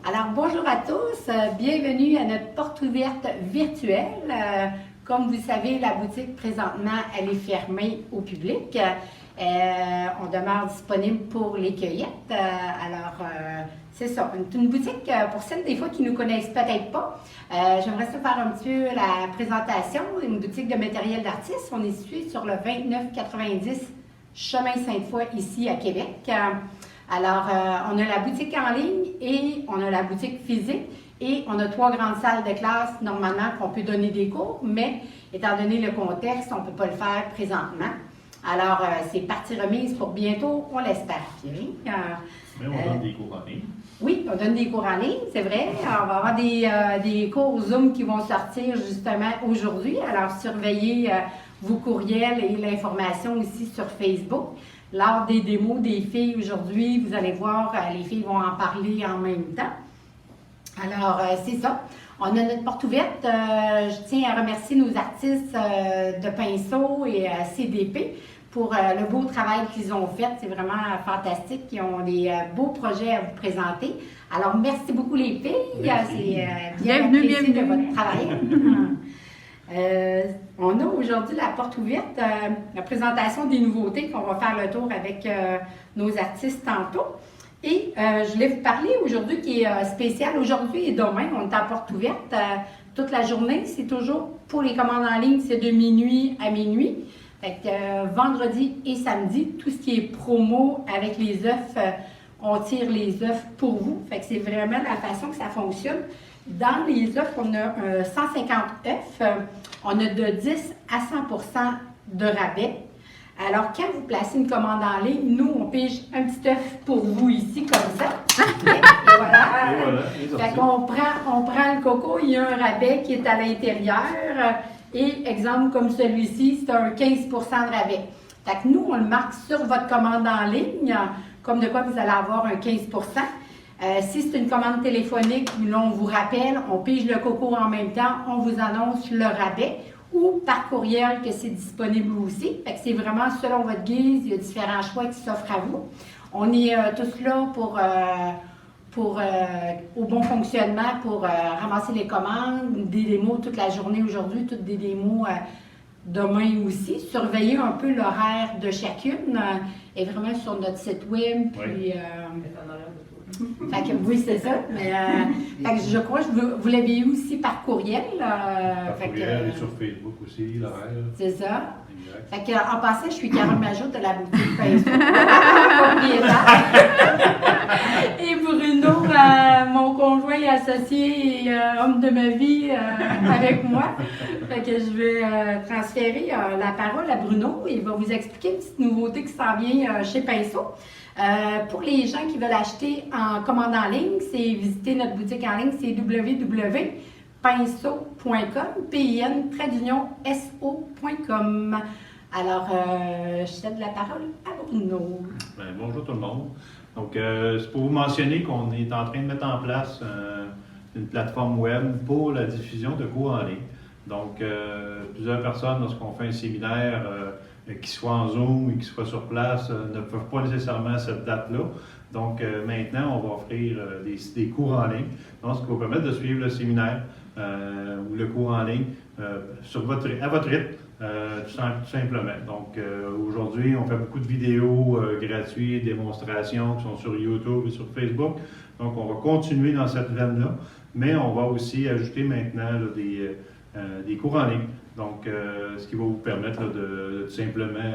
Alors, bonjour à tous, bienvenue à notre porte ouverte virtuelle. Comme vous savez, la boutique présentement, elle est fermée au public. On demeure disponible pour les cueillettes. C'est ça, une boutique, pour celles des fois qui ne nous connaissent peut-être pas, j'aimerais ça faire un petit peu la présentation. Une boutique de matériel d'artiste. On est situé sur le 2990 Chemin Sainte-Foy, ici à Québec. On a la boutique en ligne et on a la boutique physique et on a 3 grandes salles de classe normalement qu'on peut donner des cours, mais étant donné le contexte, on ne peut pas le faire présentement. Alors, c'est partie remise pour bientôt, on l'espère bien. Mais on donne des cours en ligne. Oui, on donne des cours en ligne, c'est vrai. Alors, on va avoir des cours Zoom qui vont sortir justement aujourd'hui. Alors, surveillez vos courriels et l'information aussi sur Facebook. Lors des démos des filles aujourd'hui, vous allez voir, les filles vont en parler en même temps. Alors, c'est ça. On a notre porte ouverte. Je tiens à remercier nos artistes de Pinceau et CDP pour le beau travail qu'ils ont fait. C'est vraiment fantastique. Ils ont des beaux projets à vous présenter. Alors, merci beaucoup les filles. C'est bien apprécié de votre travail. On a aujourd'hui la porte ouverte, la présentation des nouveautés qu'on va faire le tour avec nos artistes tantôt. Et je voulais vous parler aujourd'hui qui est spécial. Aujourd'hui et demain, on est en porte ouverte toute la journée. C'est toujours pour les commandes en ligne, c'est de minuit à minuit. Fait que, vendredi et samedi, tout ce qui est promo avec les œufs, on tire les œufs pour vous. Fait que c'est vraiment la façon que ça fonctionne. Dans les œufs, on a 150 œufs. On a de 10 à 100% de rabais. Alors, quand vous placez une commande en ligne, nous, on pige un petit œuf pour vous ici, comme ça. Et voilà. Fait qu'on prend le coco, il y a un rabais qui est à l'intérieur. Et exemple comme celui-ci, c'est un 15% de rabais. Fait que nous, on le marque sur votre commande en ligne, comme de quoi vous allez avoir un 15%. Si c'est une commande téléphonique, là, on vous rappelle, on pige le coco en même temps, on vous annonce le rabais ou par courriel que c'est disponible aussi. Fait que c'est vraiment selon votre guise, il y a différents choix qui s'offrent à vous. On est tous là au bon fonctionnement pour ramasser les commandes, des démos toute la journée aujourd'hui, toutes des démos demain aussi. Surveiller un peu l'horaire de chacune est vraiment sur notre site web. Puis, fait que, oui, c'est ça. Mais fait que je crois que vous l'avez eu aussi par courriel. Par courriel et sur Facebook aussi, l'horaire. C'est ça. Exact. Fait que, en passant, je suis Carole Majot de la boutique Pinceau. Et Bruno, mon conjoint et associé et homme de ma vie avec moi. Fait que je vais transférer la parole à Bruno. Il va vous expliquer une petite nouveauté qui s'en vient chez Pinceau. Pour les gens qui veulent acheter en commande en ligne, c'est visiter notre boutique en ligne, c'est www.pinceau.com, PIN-SO.com. Alors, je cède la parole à Bruno. Bonjour tout le monde. Donc, c'est pour vous mentionner qu'on est en train de mettre en place une plateforme web pour la diffusion de cours en ligne. Donc, plusieurs personnes, lorsqu'on fait un séminaire, qu'ils soient en Zoom ou qu'ils soient sur place, ne peuvent pas nécessairement à cette date-là. Donc, maintenant, on va offrir des cours en ligne. Donc, ce qui va permettre de suivre le séminaire ou le cours en ligne à votre rythme, tout simplement. Donc, aujourd'hui, on fait beaucoup de vidéos gratuites, démonstrations qui sont sur YouTube et sur Facebook. Donc, on va continuer dans cette veine-là, mais on va aussi ajouter maintenant là, des cours en ligne. Donc, ce qui va vous permettre là, de tout simplement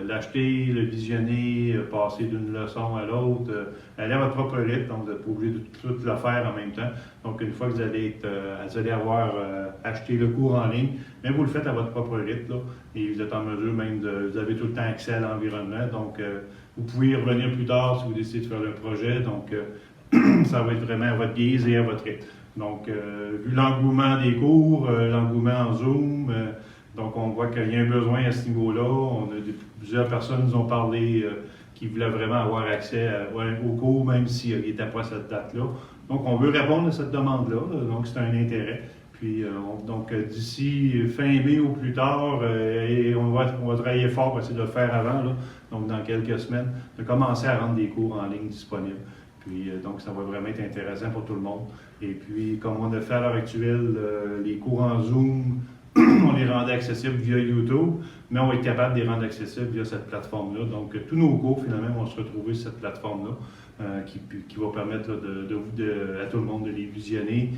l'acheter, le visionner, passer d'une leçon à l'autre, aller à votre propre rythme, donc vous n'êtes pas obligé de tout le faire en même temps. Donc, une fois que vous allez avoir acheté le cours en ligne, mais vous le faites à votre propre rythme, là, et vous êtes en mesure même vous avez tout le temps accès à l'environnement. Donc, vous pouvez y revenir plus tard si vous décidez de faire le projet. Donc, ça va être vraiment à votre guise et à votre rythme. Donc, vu l'engouement des cours, l'engouement en Zoom, donc on voit qu'il y a un besoin à ce niveau-là. Plusieurs personnes nous ont parlé qui voulaient vraiment avoir accès aux cours, même s'ils n'étaient pas à cette date-là. Donc, on veut répondre à cette demande-là. Donc, c'est un intérêt. Puis, d'ici fin mai ou plus tard, et on va travailler fort pour essayer de le faire avant, là, donc dans quelques semaines, de commencer à rendre des cours en ligne disponibles. Puis, donc, ça va vraiment être intéressant pour tout le monde. Et puis, comme on a fait à l'heure actuelle, les cours en Zoom, on les rendait accessibles via YouTube, mais on va être capable de les rendre accessibles via cette plateforme-là. Donc, tous nos cours, finalement, vont se retrouver sur cette plateforme-là qui va permettre là, à tout le monde de les visionner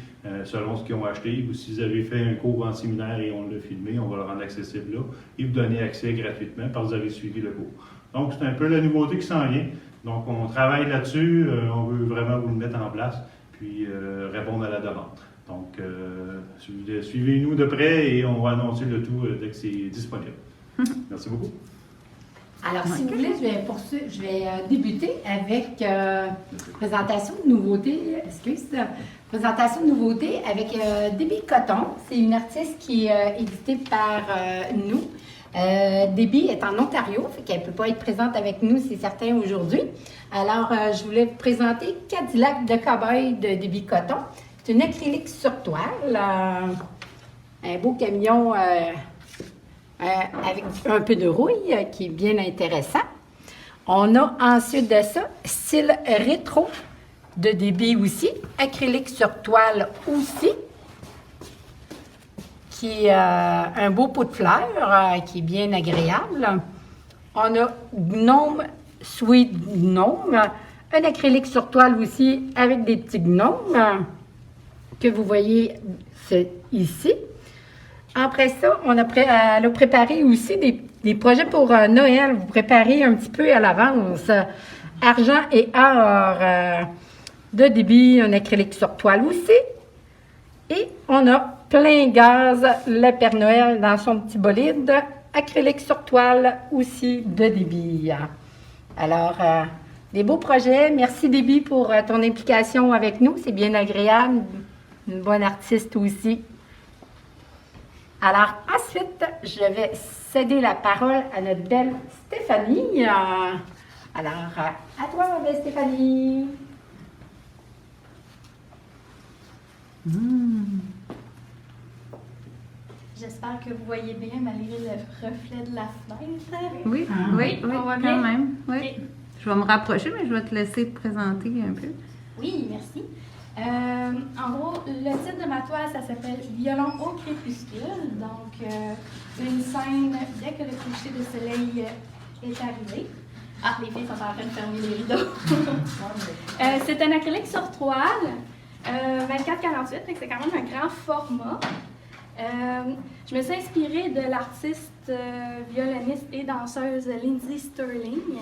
selon ce qu'ils ont acheté. Ou si vous avez fait un cours en séminaire et on l'a filmé, on va le rendre accessible là et vous donner accès gratuitement parce que vous avez suivi le cours. Donc, c'est un peu la nouveauté qui s'en vient. Donc, on travaille là-dessus. On veut vraiment vous le mettre en place puis répondre à la demande. Donc, suivez-nous de près et on va annoncer le tout dès que c'est disponible. Merci beaucoup. Alors, si vous voulez, je vais débuter avec présentation de nouveautés. Présentation de nouveautés avec Debbie Cotton. C'est une artiste qui est éditée par nous. Debbie est en Ontario, fait qu'elle ne peut pas être présente avec nous, c'est certain, aujourd'hui. Alors, je voulais vous présenter Cadillac de Cowboy de Debbie Cotton. C'est une acrylique sur toile, un beau camion avec un peu de rouille qui est bien intéressant. On a ensuite de ça, style rétro de Debbie aussi, acrylique sur toile aussi, qui est un beau pot de fleurs qui est bien agréable. On a Gnome Sweet Gnome, un acrylique sur toile aussi avec des petits gnomes que vous voyez ici. Après ça, elle a préparé aussi des projets pour Noël. Vous préparez un petit peu à l'avance. Argent et or de Debbie, un acrylique sur toile aussi. Et on a plein gaz, le Père Noël dans son petit bolide, acrylique sur toile aussi de Debbie. Alors, des beaux projets. Merci Debbie pour ton implication avec nous. C'est bien agréable. Une bonne artiste aussi. Alors, ensuite, je vais céder la parole à notre belle Stéphanie. Alors, à toi, belle Stéphanie. J'espère que vous voyez bien malgré le reflet de la fenêtre. Oui, oui, on voit quand bien? même. Oui. Okay. Je vais me rapprocher, mais je vais te laisser te présenter un peu. Oui, merci. En gros, le titre de ma toile, ça s'appelle Violon au crépuscule. Donc, c'est une scène dès que le coucher de soleil est arrivé. Ah, les filles sont en train de fermer les rideaux. C'est un acrylique sur toile, 24-48, donc c'est quand même un grand format. Je me suis inspirée de l'artiste, violoniste et danseuse Lindsey Stirling.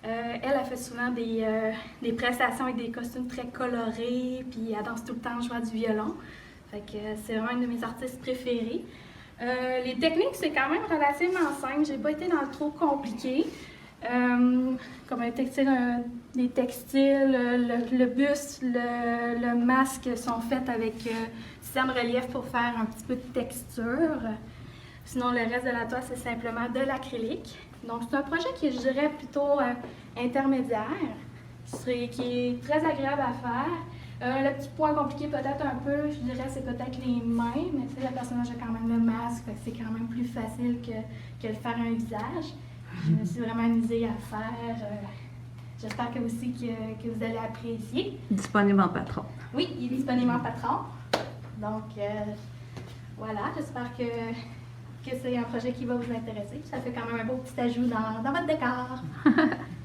Elle a fait souvent des prestations avec des costumes très colorés, puis elle danse tout le temps en jouant du violon. Fait que c'est vraiment une de mes artistes préférées. Les techniques, c'est quand même relativement simple. J'ai pas été dans le trop compliqué. Comme des textiles, le buste, le masque sont faits avec système relief pour faire un petit peu de texture. Sinon, le reste de la toile, c'est simplement de l'acrylique. Donc, c'est un projet qui est, je dirais, plutôt intermédiaire, qui est très agréable à faire. Le petit point compliqué peut-être un peu, je dirais, c'est peut-être les mains, mais tu sais, le personnage a quand même le masque, c'est quand même plus facile que de faire un visage. Je me suis vraiment amusée à le faire. J'espère que aussi que vous allez apprécier. Disponible en patron. Oui, il est disponible en patron. Donc, voilà, j'espère que c'est un projet qui va vous intéresser. Ça fait quand même un beau petit ajout dans votre décor.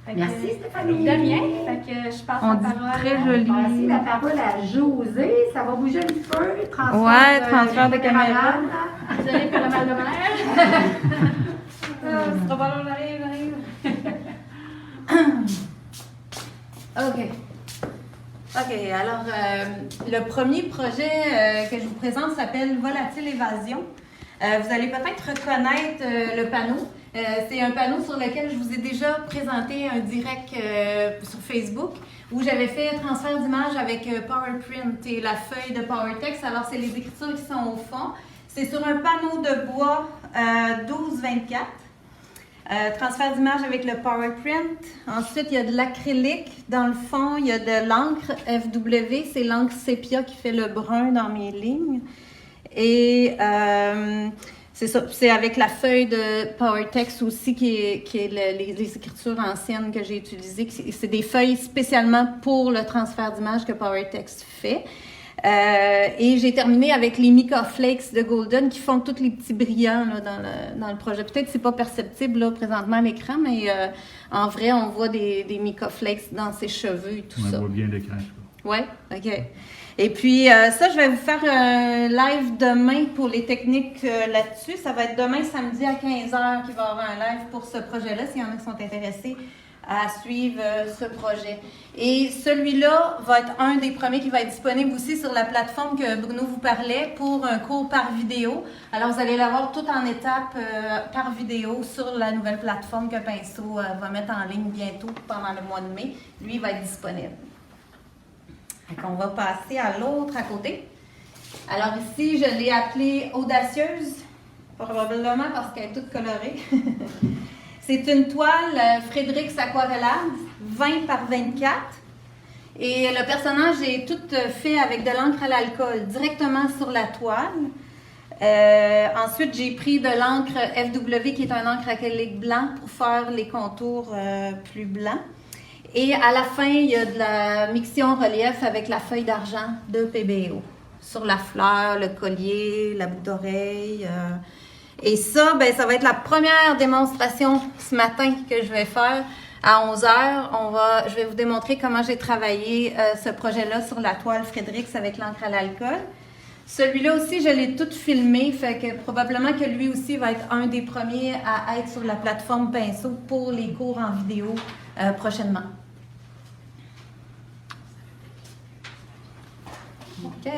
Merci Stéphanie. De rien. Fait que je passe la parole. Très joli. On va passer la parole à José. Ça va bouger un petit peu. Transfert de caméra. Désolée pour le mal de mer. C'est trop bon, j'arrive. OK, alors le premier projet que je vous présente s'appelle Volatile Évasion. Vous allez peut-être reconnaître le panneau. C'est un panneau sur lequel je vous ai déjà présenté un direct sur Facebook où j'avais fait transfert d'image avec PowerPrint et la feuille de PowerText. Alors, c'est les écritures qui sont au fond. C'est sur un panneau de bois 12-24. Transfert d'image avec le PowerPrint. Ensuite, il y a de l'acrylique. Dans le fond, il y a de l'encre FW. C'est l'encre sépia qui fait le brun dans mes lignes. Et c'est ça. C'est avec la feuille de PowerText aussi qui est les écritures anciennes que j'ai utilisées. C'est des feuilles spécialement pour le transfert d'image que PowerText fait. Et j'ai terminé avec les Mica Flakes de Golden qui font tous les petits brillants là, dans le projet. Peut-être que c'est pas perceptible là, présentement à l'écran, mais en vrai, on voit des Mica Flakes dans ses cheveux et tout ça. On voit bien l'écran. Oui, OK. Et puis ça, je vais vous faire un live demain pour les techniques là-dessus. Ça va être demain samedi à 15h qu'il va y avoir un live pour ce projet-là, s'il y en a qui sont intéressés à suivre ce projet. Et celui-là va être un des premiers qui va être disponible aussi sur la plateforme que Bruno vous parlait pour un cours par vidéo. Alors, vous allez l'avoir tout en étapes par vidéo sur la nouvelle plateforme que Pinceau va mettre en ligne bientôt pendant le mois de mai. Lui, il va être disponible. Donc, on va passer à l'autre à côté. Alors ici, je l'ai appelée Audacieuse, probablement parce qu'elle est toute colorée. C'est une toile Frédérix Aquarellage, 20 par 24. Et le personnage est tout fait avec de l'encre à l'alcool, directement sur la toile. Ensuite, j'ai pris de l'encre FW, qui est un encre acrylique blanc, pour faire les contours plus blancs. Et à la fin, il y a de la mixion relief avec la feuille d'argent de PBO. Sur la fleur, le collier, la boucle d'oreille. Et ça, ben, ça va être la première démonstration ce matin que je vais faire. À 11h, je vais vous démontrer comment j'ai travaillé ce projet-là sur la toile Frédérix avec l'encre à l'alcool. Celui-là aussi, je l'ai tout filmé, fait que probablement que lui aussi va être un des premiers à être sur la plateforme Pinceau pour les cours en vidéo prochainement. OK.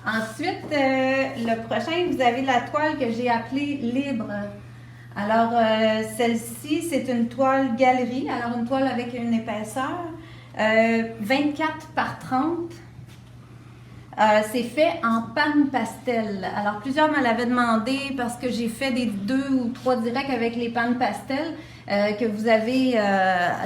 Ensuite, le prochain, vous avez la toile que j'ai appelée Libre. Alors, celle-ci, c'est une toile galerie, alors une toile avec une épaisseur 24 par 30. C'est fait en panne pastel. Alors, plusieurs me l'avaient demandé parce que j'ai fait des 2 ou 3 directs avec les pannes pastel que vous avez,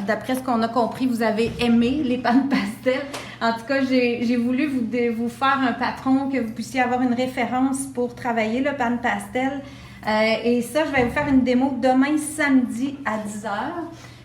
d'après ce qu'on a compris, vous avez aimé les pannes pastel. En tout cas, j'ai voulu vous faire un patron que vous puissiez avoir une référence pour travailler le panne pastel. Et ça, je vais vous faire une démo demain samedi à 10h.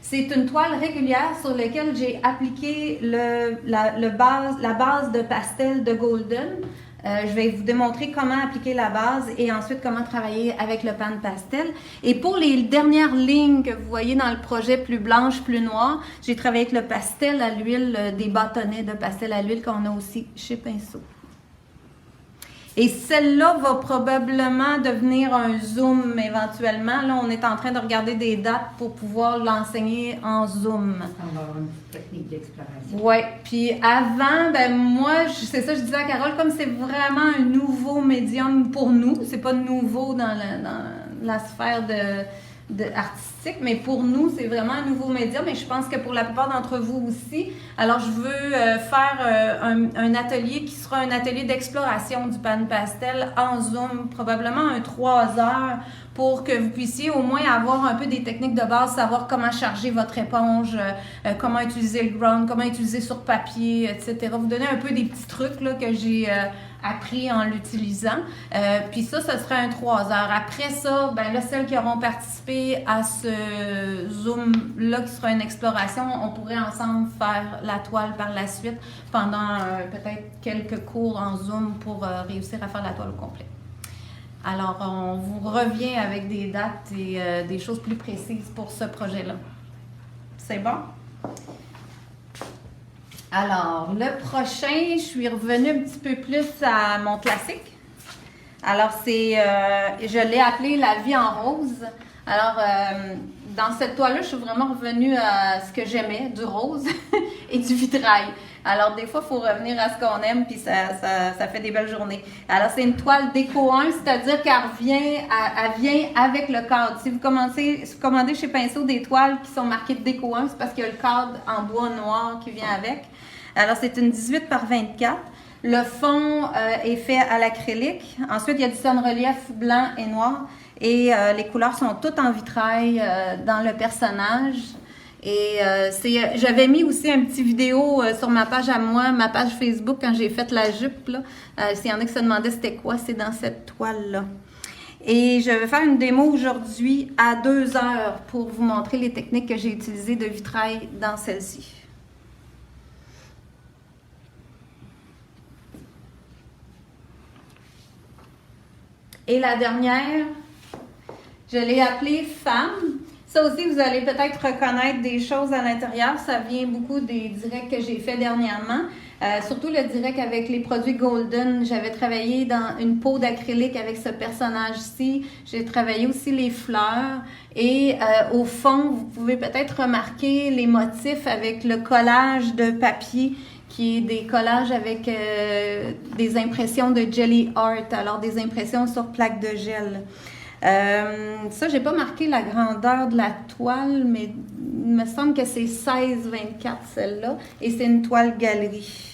C'est une toile régulière sur laquelle j'ai appliqué la base de pastel de Golden. Je vais vous démontrer comment appliquer la base et ensuite comment travailler avec le pan pastel. Et pour les dernières lignes que vous voyez dans le projet plus blanche, plus noire, j'ai travaillé avec le pastel à l'huile, des bâtonnets de pastel à l'huile qu'on a aussi chez Pinceau. Et celle-là va probablement devenir un Zoom éventuellement. Là, on est en train de regarder des dates pour pouvoir l'enseigner en Zoom. On va avoir une petite technique d'exploration. Oui, puis avant, ben moi, c'est ça que je disais à Carole, comme c'est vraiment un nouveau médium pour nous, c'est pas nouveau dans la sphère artistique, mais pour nous, c'est vraiment un nouveau médium et je pense que pour la plupart d'entre vous aussi. Alors, je veux faire un atelier qui sera un atelier d'exploration du pan pastel en Zoom, probablement un 3 heures pour que vous puissiez au moins avoir un peu des techniques de base, savoir comment charger votre éponge, comment utiliser le ground, comment utiliser sur papier, etc. Vous donner un peu des petits trucs là, que j'ai appris en l'utilisant. Puis ça serait un 3 heures. Après ça, ben là, celles qui auront participé à ce Zoom-là, qui sera une exploration, on pourrait ensemble faire la toile par la suite pendant peut-être quelques cours en Zoom pour réussir à faire la toile au complet. Alors, on vous revient avec des dates et des choses plus précises pour ce projet-là. C'est bon? Alors, le prochain, je suis revenue un petit peu plus à mon classique. Alors, je l'ai appelé La vie en rose. Alors, dans cette toile-là, je suis vraiment revenue à ce que j'aimais, du rose et du vitrail. Alors, des fois, il faut revenir à ce qu'on aime, puis ça fait des belles journées. Alors, c'est une toile déco 1, c'est-à-dire qu'elle vient avec le cadre. Si vous commandez chez Pinceau des toiles qui sont marquées déco 1, c'est parce qu'il y a le cadre en bois noir qui vient avec. Alors, c'est une 18 par 24. Le fond est fait à l'acrylique. Ensuite, il y a du sonne-relief blanc et noir. Et les couleurs sont toutes en vitrail dans le personnage. Et j'avais mis aussi un petit vidéo sur ma page à moi, ma page Facebook, quand j'ai fait la jupe. S'il y en a qui se demandaient c'était quoi, c'est dans cette toile-là. Et je vais faire une démo aujourd'hui à 2 heures pour vous montrer les techniques que j'ai utilisées de vitrail dans celle-ci. Et la dernière, je l'ai appelée Femme. Ça aussi, vous allez peut-être reconnaître des choses à l'intérieur. Ça vient beaucoup des directs que j'ai fait dernièrement. Surtout le direct avec les produits Golden. J'avais travaillé dans une peau d'acrylique avec ce personnage-ci. J'ai travaillé aussi les fleurs. Et au fond, vous pouvez peut-être remarquer les motifs avec le collage de papier qui est des collages avec des impressions de Jelly Art, alors des impressions sur plaque de gel. Ça, j'ai pas marqué la grandeur de la toile, mais il me semble que c'est 16-24 celle-là, et c'est une toile galerie.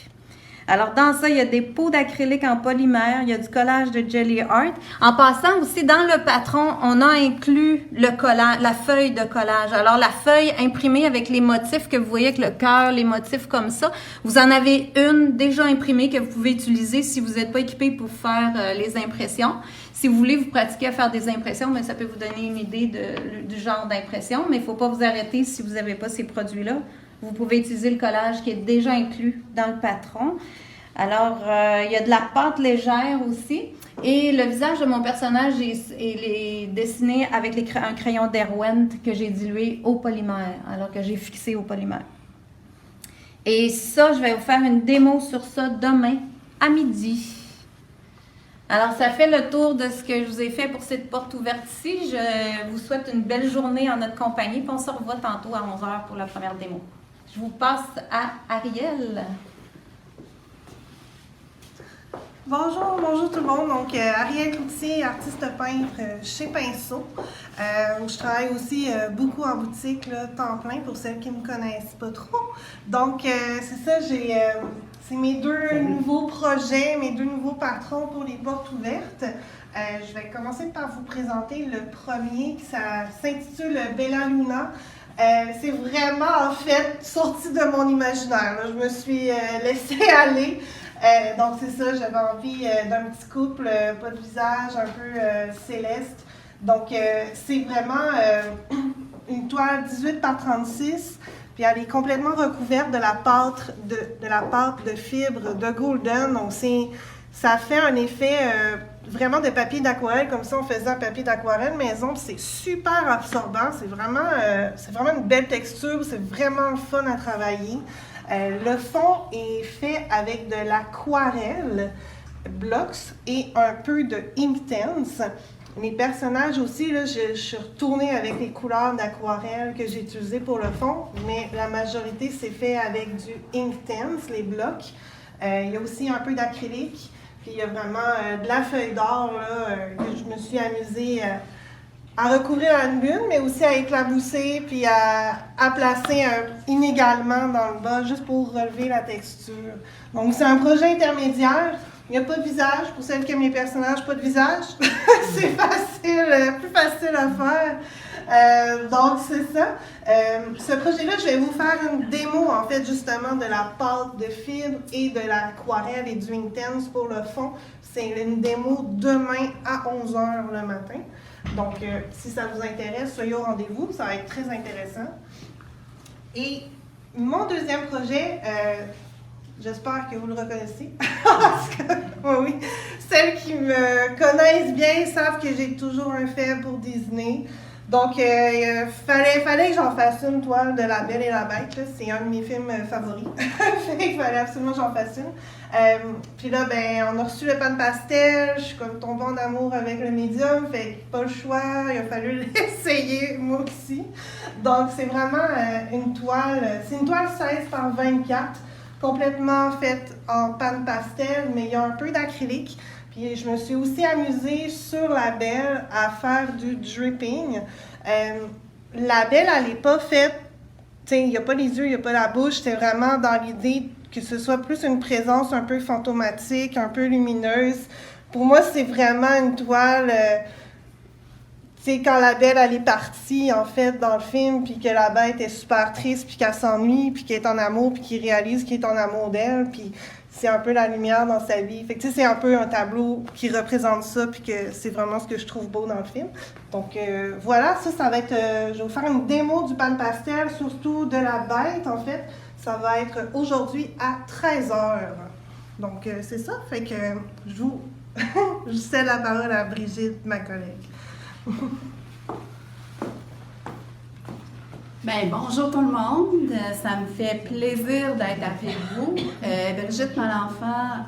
Alors, dans ça, il y a des pots d'acrylique en polymère, il y a du collage de Jelly Art. En passant aussi, dans le patron, on a inclus le collage, la feuille de collage. Alors, la feuille imprimée avec les motifs que vous voyez avec le cœur, les motifs comme ça, vous en avez une déjà imprimée que vous pouvez utiliser si vous n'êtes pas équipé pour faire les impressions. Si vous voulez vous pratiquer à faire des impressions, bien, ça peut vous donner une idée du genre d'impression, mais il ne faut pas vous arrêter si vous n'avez pas ces produits-là. Vous pouvez utiliser le collage qui est déjà inclus dans le patron. Alors, il y a de la pâte légère aussi. Et le visage de mon personnage est dessiné avec un crayon Derwent que j'ai dilué au polymère, alors que j'ai fixé au polymère. Et ça, je vais vous faire une démo sur ça demain à midi. Alors, ça fait le tour de ce que je vous ai fait pour cette porte ouverte ici. Je vous souhaite une belle journée en notre compagnie. Puis on se revoit tantôt à 11h pour la première démo. Je vous passe à Ariel. Bonjour tout le monde. Donc, Ariel Cloutier, artiste peintre chez Pinceau. Je travaille aussi beaucoup en boutique, là, temps plein, pour celles qui ne me connaissent pas trop. Donc, c'est ça, c'est mes 2 nouveaux projets, mes 2 nouveaux patrons pour les portes ouvertes. Je vais commencer par vous présenter le premier, qui s'intitule Bella Luna. C'est vraiment, en fait, sorti de mon imaginaire. Là. Je me suis laissée aller. Donc, c'est ça, j'avais envie d'un petit couple, pas de visage, un peu céleste. Donc, c'est vraiment une toile 18 par 36, puis elle est complètement recouverte de la pâte de fibre de Golden. Donc, ça fait un effet vraiment de papier d'aquarelle, comme si on faisait un papier d'aquarelle maison. C'est super absorbant, c'est vraiment une belle texture, c'est vraiment fun à travailler. Le fond est fait avec de l'aquarelle Blocks et un peu de Inktense. Les personnages aussi, là, je suis retournée avec les couleurs d'aquarelle que j'ai utilisées pour le fond, mais la majorité c'est fait avec du Inktense, les blocs. Il y a aussi un peu d'acrylique, puis il y a vraiment de la feuille d'or là, que je me suis amusée à recouvrir à une lune, mais aussi à éclabousser puis à placer inégalement dans le bas, juste pour relever la texture. Donc, c'est un projet intermédiaire. Il n'y a pas de visage. Pour celles qui aiment les personnages, pas de visage. C'est facile, plus facile à faire. Donc, c'est ça. Ce projet-là, je vais vous faire une démo, en fait, justement, de la pâte de fibre et de l'aquarelle et du Inktense pour le fond. C'est une démo demain à 11h le matin. Donc, si ça vous intéresse, soyez au rendez-vous, ça va être très intéressant. Et mon deuxième projet, j'espère que vous le reconnaissez, parce que, oui, celles qui me connaissent bien savent que j'ai toujours un faible pour Disney. Donc, fallait que j'en fasse une toile de La Belle et la Bête, là. C'est un de mes films favoris. Il fallait absolument que j'en fasse une. Puis là, ben, on a reçu le pan pastel, je suis comme tombée en amour avec le médium, fait que pas le choix, il a fallu l'essayer, moi aussi. Donc, c'est vraiment une toile, c'est une toile 16 par 24, complètement faite en pan pastel, mais il y a un peu d'acrylique. Puis je me suis aussi amusée sur La Belle à faire du dripping. La Belle, elle n'est pas faite, tu sais, il n'y a pas les yeux, il n'y a pas la bouche, c'est vraiment dans l'idée que ce soit plus une présence un peu fantomatique, un peu lumineuse. Pour moi, c'est vraiment une toile, sais, quand la belle, elle est partie, en fait, dans le film, puis que la bête est super triste, puis qu'elle s'ennuie, puis qu'elle est en amour, puis qu'il réalise qu'il est en amour d'elle, puis c'est un peu la lumière dans sa vie. Fait que, tu sais, c'est un peu un tableau qui représente ça, puis que c'est vraiment ce que je trouve beau dans le film. Donc, voilà, ça va être... je vais vous faire une démo du pan pastel, surtout de la bête, en fait. Ça va être aujourd'hui à 13h. Donc, c'est ça. Fait que je cède la parole à Brigitte, ma collègue. Bien, bonjour tout le monde. Ça me fait plaisir d'être avec vous. Brigitte Malenfant,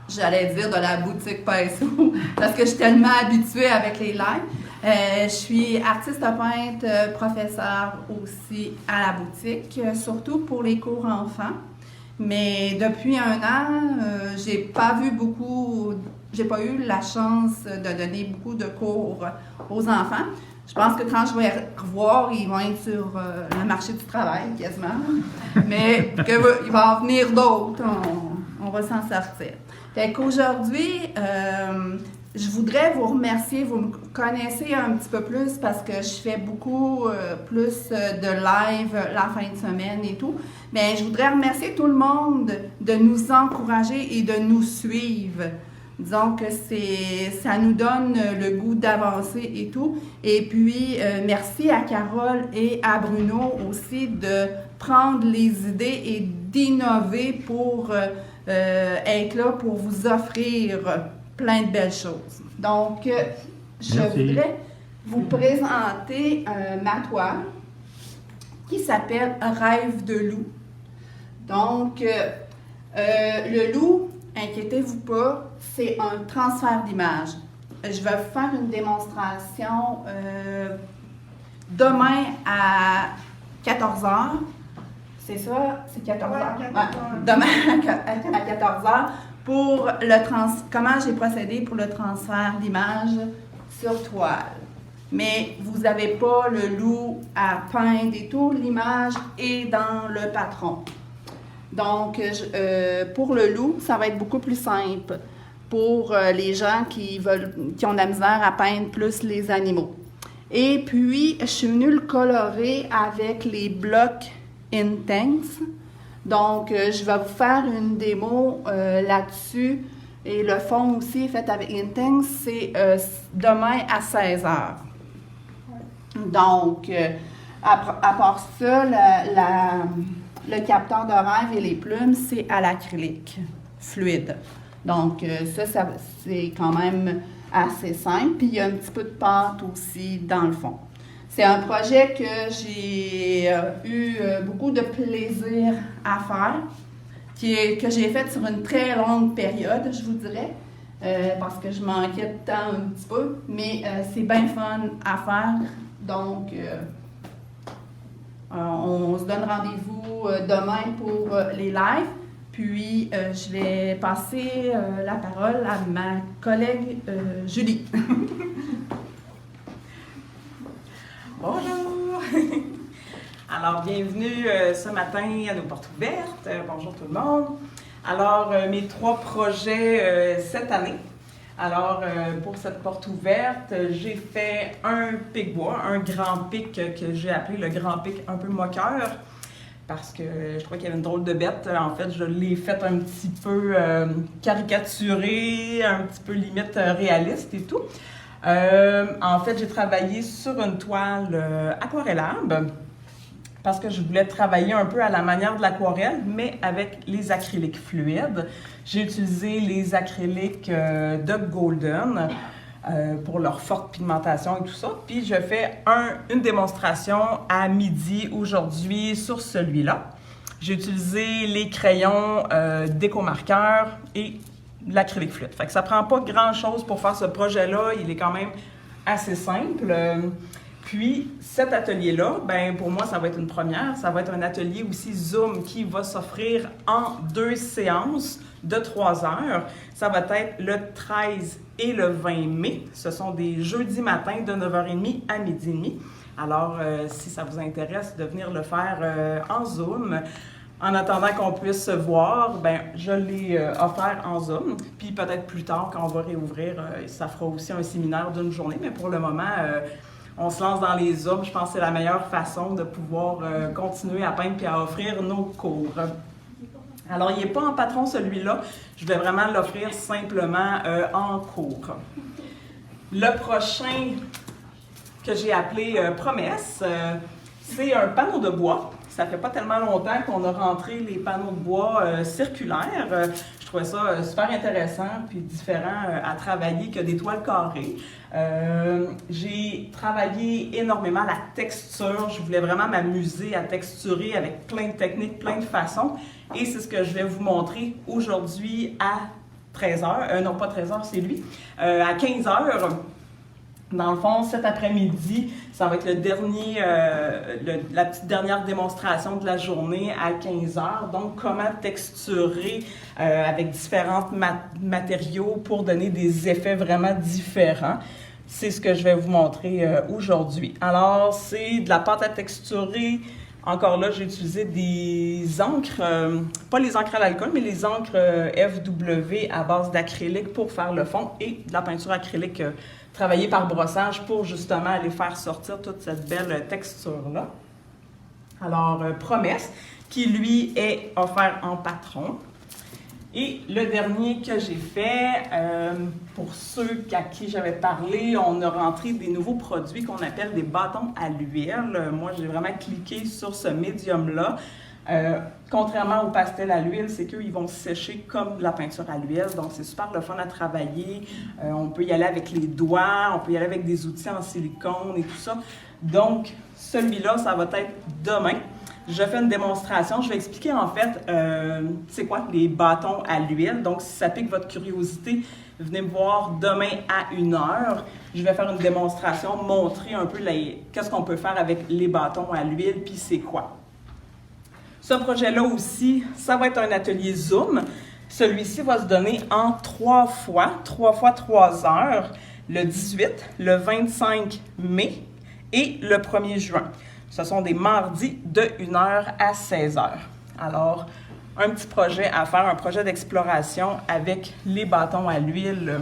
j'allais dire de la boutique Pinceau, parce que je suis tellement habituée avec les lives. Je suis artiste peintre, professeur aussi à la boutique, surtout pour les cours enfants. Mais depuis 1 an, j'ai pas eu la chance de donner beaucoup de cours aux enfants. Je pense que quand je vais revoir, ils vont être sur le marché du travail, quasiment. Mais il va en venir d'autres, on va s'en sortir. Fait qu'aujourd'hui, je voudrais vous remercier. Vous me connaissez un petit peu plus parce que je fais beaucoup plus de live la fin de semaine et tout. Mais je voudrais remercier tout le monde de nous encourager et de nous suivre. Disons que ça nous donne le goût d'avancer et tout. Et puis, merci à Carole et à Bruno aussi de prendre les idées et d'innover pour être là pour vous offrir plein de belles choses. Donc, je voudrais vous présenter ma toile qui s'appelle Rêve de loup. Donc, le loup, inquiétez-vous pas, c'est un transfert d'image. Je vais vous faire une démonstration demain à 14h. C'est ça? C'est 14h? Ouais, demain à 14h pour comment j'ai procédé pour le transfert d'image sur toile. Mais vous n'avez pas le loup à peindre et tout. L'image est dans le patron. Donc, pour le loup, ça va être beaucoup plus simple pour les gens qui ont de la misère à peindre plus les animaux. Et puis, je suis venue le colorer avec les blocs Intense. Donc, je vais vous faire une démo là-dessus. Et le fond aussi est fait avec Intense. C'est demain à 16h. Donc, à part ça, le capteur de rêve et les plumes, c'est à l'acrylique fluide. Donc, ça c'est quand même assez simple. Puis, il y a un petit peu de pâte aussi dans le fond. C'est un projet que j'ai eu beaucoup de plaisir à faire, que j'ai fait sur une très longue période, je vous dirais, parce que je manquais de temps un petit peu, mais c'est bien fun à faire. Donc, on se donne rendez-vous demain pour les lives. Puis, je vais passer la parole à ma collègue Julie. Bonjour! Alors, bienvenue ce matin à nos portes ouvertes. Bonjour tout le monde. Alors, mes 3 projets cette année. Alors, pour cette porte ouverte, j'ai fait un pic-bois, un grand pic que j'ai appelé le grand pic un peu moqueur, parce que je trouvais qu'il y avait une drôle de bête. En fait, je l'ai fait un petit peu caricaturé, un petit peu limite réaliste et tout. En fait, j'ai travaillé sur une toile aquarellable parce que je voulais travailler un peu à la manière de l'aquarelle, mais avec les acryliques fluides. J'ai utilisé les acryliques de Golden pour leur forte pigmentation et tout ça. Puis je fais une démonstration à midi aujourd'hui sur celui-là. J'ai utilisé les crayons déco-marqueurs et l'acrylique fluide. Fait que ça prend pas grand-chose pour faire ce projet-là. Il est quand même assez simple. Puis, cet atelier-là, ben pour moi, ça va être une première. Ça va être un atelier aussi Zoom qui va s'offrir en 2 séances de 3 heures. Ça va être le 13 et le 20 mai. Ce sont des jeudis matins de 9h30 à 12h30. Alors, si ça vous intéresse de venir le faire en Zoom, En attendant qu'on puisse se voir, ben, je l'ai offert en Zoom. Puis peut-être plus tard, quand on va réouvrir, ça fera aussi un séminaire d'une journée. Mais pour le moment, on se lance dans les Zooms. Je pense que c'est la meilleure façon de pouvoir continuer à peindre et à offrir nos cours. Alors, il n'est pas en patron celui-là. Je vais vraiment l'offrir simplement en cours. Le prochain que j'ai appelé Promesse, c'est un panneau de bois. Ça fait pas tellement longtemps qu'on a rentré les panneaux de bois circulaires. Je trouvais ça super intéressant puis différent à travailler que des toiles carrées. J'ai travaillé énormément la texture. Je voulais vraiment m'amuser à texturer avec plein de techniques, plein de façons. Et c'est ce que je vais vous montrer aujourd'hui à 13h. Non, pas 13h, c'est lui. À 15h. Dans le fond, cet après-midi, ça va être le dernier, la petite dernière démonstration de la journée à 15h. Donc, comment texturer avec différents matériaux pour donner des effets vraiment différents. C'est ce que je vais vous montrer aujourd'hui. Alors, c'est de la pâte à texturer. Encore là, j'ai utilisé des encres, pas les encres à l'alcool, mais les encres FW à base d'acrylique pour faire le fond et de la peinture acrylique travaillée par brossage pour justement aller faire sortir toute cette belle texture-là. Alors, Promesse, qui lui est offert en patron. Et le dernier que j'ai fait, pour ceux à qui j'avais parlé, on a rentré des nouveaux produits qu'on appelle des bâtons à l'huile. Moi, j'ai vraiment cliqué sur ce médium-là. Contrairement au pastel à l'huile, c'est qu'ils vont sécher comme de la peinture à l'huile. Donc, c'est super le fun à travailler. On peut y aller avec les doigts, on peut y aller avec des outils en silicone et tout ça. Donc, celui-là, ça va être demain. Je fais une démonstration. Je vais expliquer en fait, c'est quoi les bâtons à l'huile. Donc, si ça pique votre curiosité, venez me voir demain à 1h. Je vais faire une démonstration, montrer un peu qu'est-ce qu'on peut faire avec les bâtons à l'huile, puis c'est quoi. Ce projet-là aussi, ça va être un atelier Zoom. Celui-ci va se donner en 3 fois 3 heures, le 18, le 25 mai et le 1er juin. Ce sont des mardis de 1h à 16h. Alors, un petit projet à faire, un projet d'exploration avec les bâtons à l'huile.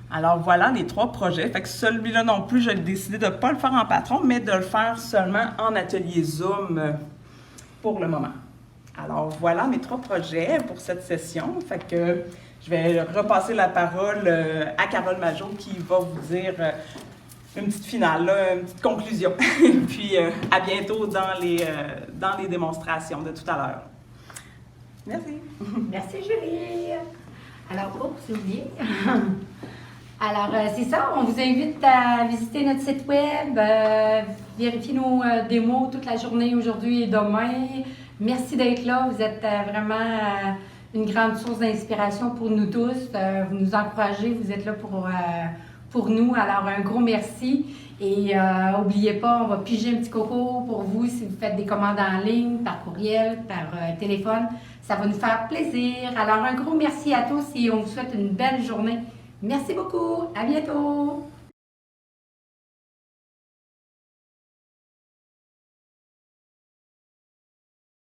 Alors, voilà les 3 projets. Fait que celui-là non plus, j'ai décidé de ne pas le faire en patron, mais de le faire seulement en atelier Zoom pour le moment. Alors, voilà mes 3 projets pour cette session. Fait que je vais repasser la parole à Carole Majot qui va vous dire une petite finale, une petite conclusion. Puis, à bientôt dans les démonstrations de tout à l'heure. Merci. Merci, Julie. Alors, j'ai oublié. Alors, c'est ça, on vous invite à visiter notre site web, vérifier nos démos toute la journée aujourd'hui et demain. Merci d'être là, vous êtes vraiment une grande source d'inspiration pour nous tous. Vous nous encouragez, vous êtes là pour nous. Alors, un gros merci. Et n'oubliez pas, on va piger un petit coco pour vous si vous faites des commandes en ligne, par courriel, par téléphone. Ça va nous faire plaisir. Alors, un gros merci à tous et on vous souhaite une belle journée. Merci beaucoup. À bientôt.